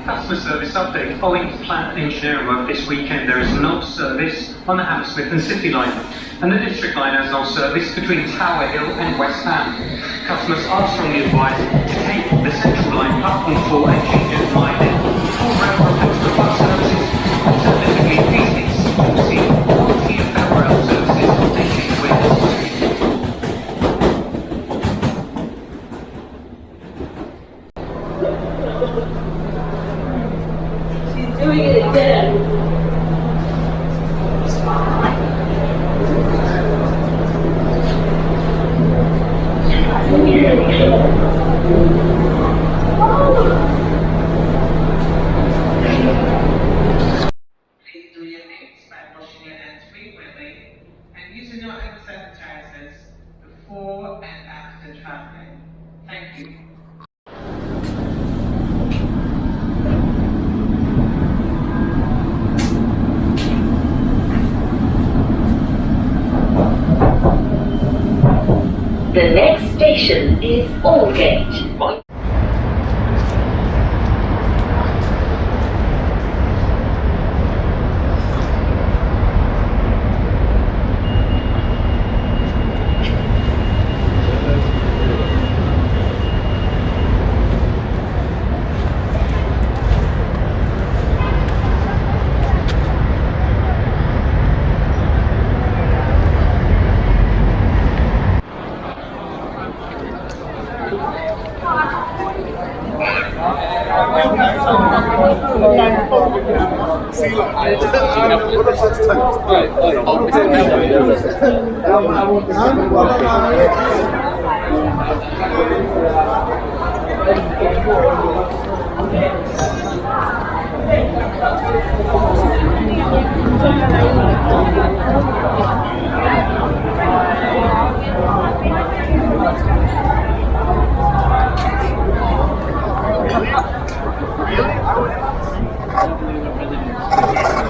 Customer service update. Following plant engineering work this weekend, there is no service on the Hammersmith and City line, and the District line has no service between Tower Hill and West Ham. Customers are strongly advised to take the Central line platform 4 and change at Mile for railroad extra bus services. Alternatively, please see quality of our rail services and change windows. Doing it again. Please do your things by washing your hands frequently and using your hand sanitizers before and after traveling. Thank you. The next station is Aldgate.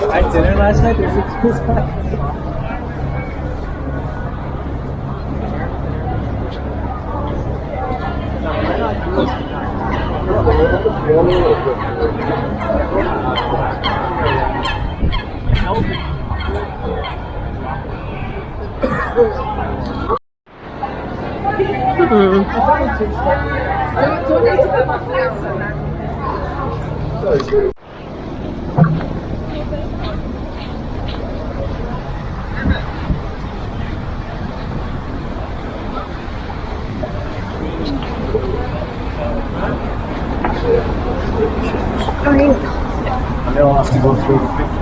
I had dinner last night. There's a They'll have to go through.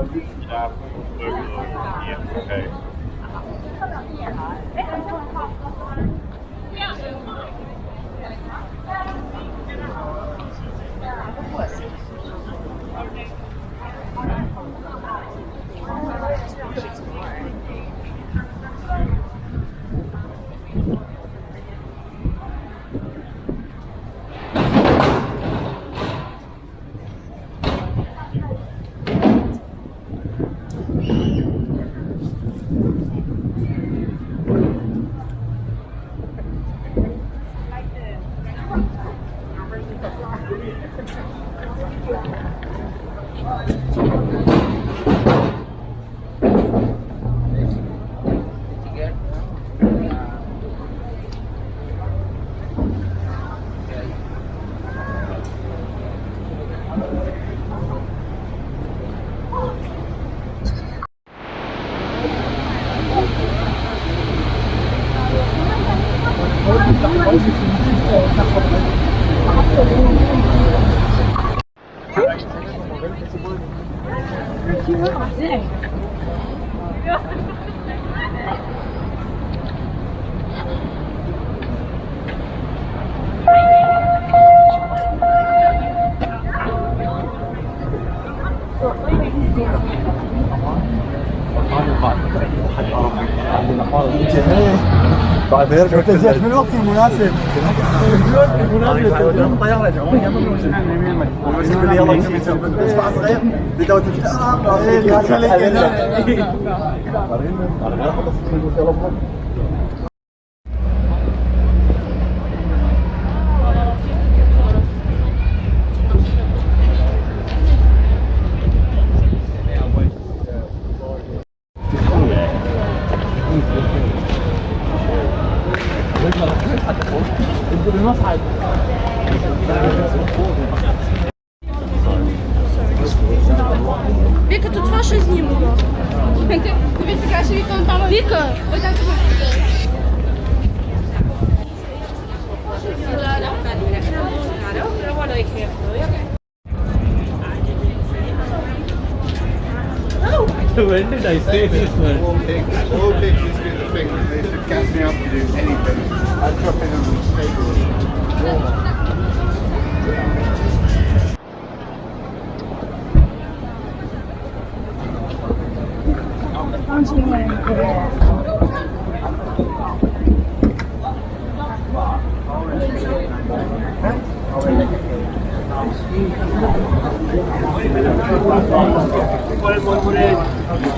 Hãy subscribe cho kênh Ghiền Mì Gõ để không bỏ lỡ những video hấp dẫn. تجهز من وقت مناسب مناسب طيارة جوا بس يقول يلا ادفع صغير بدأوا Віка, тут ваше знімемо. Дивіться, краще Віка, он там. Віка, ой, там тебе. When did I say this one? All pigs used to be the thing. They used to gas me up to do anything. I'd drop in on the stable.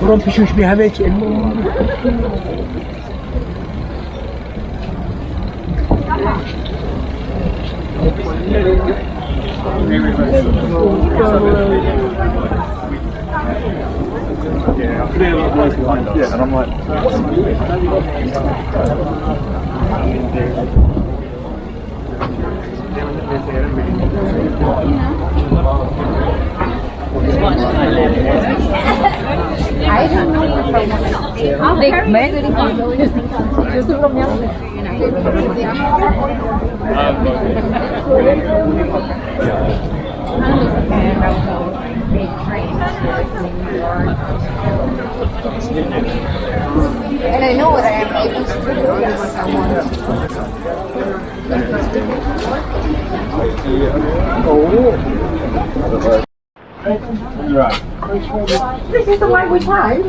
Buram pişmiş bir hemek. Yeah, and I'm like, And I know what I am able to do. Yes, I want This is the way we play.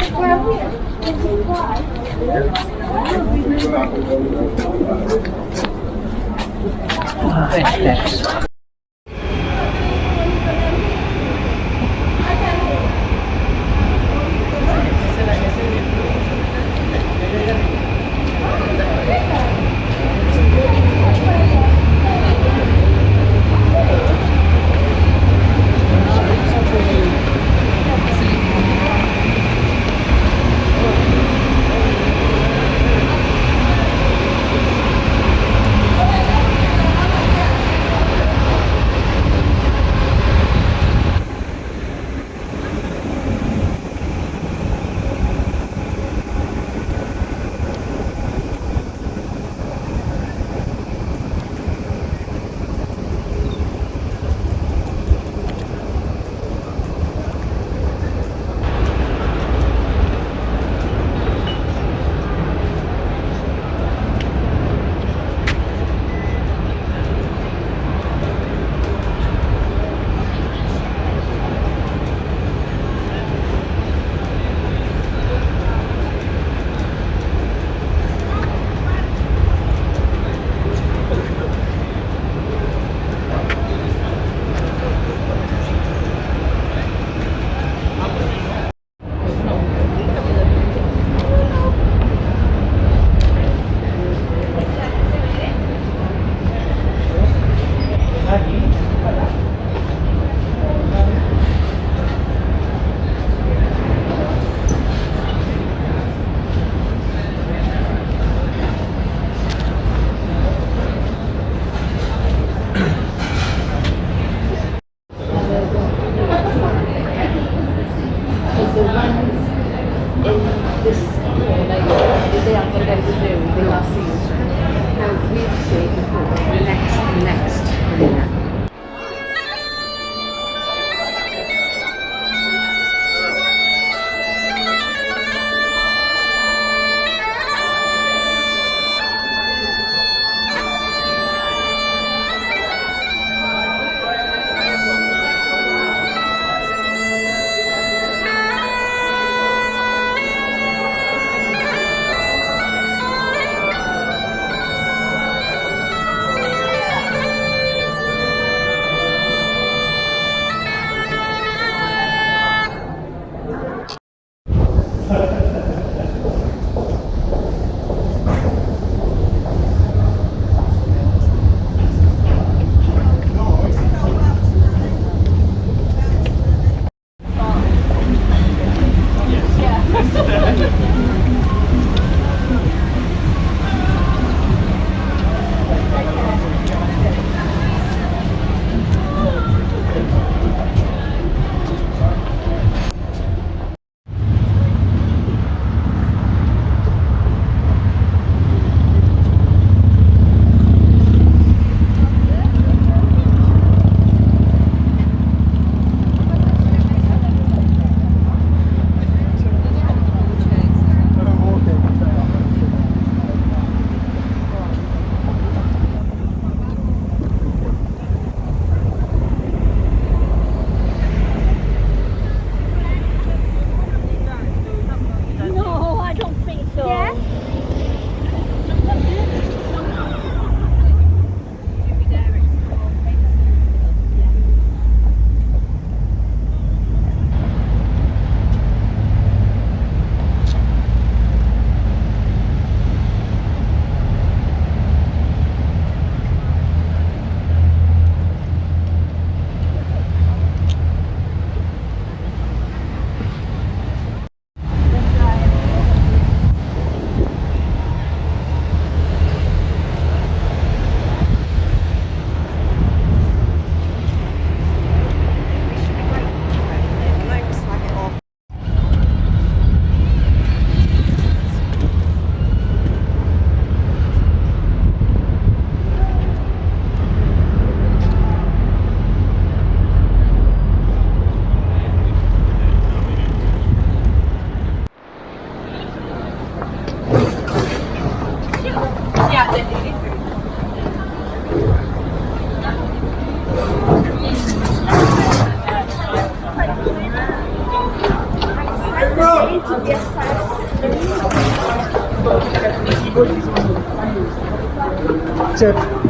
Richard.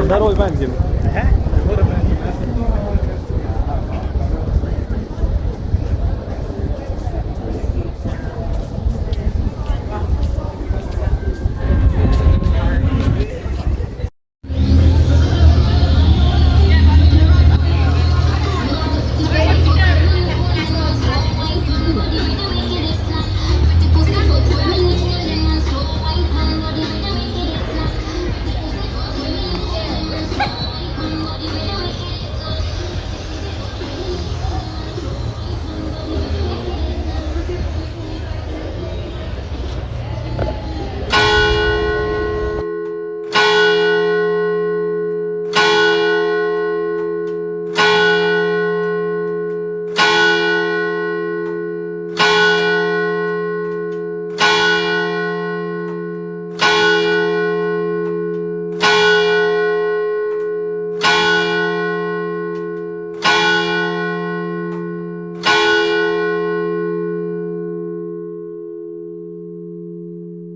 Здоровый вам, Дим.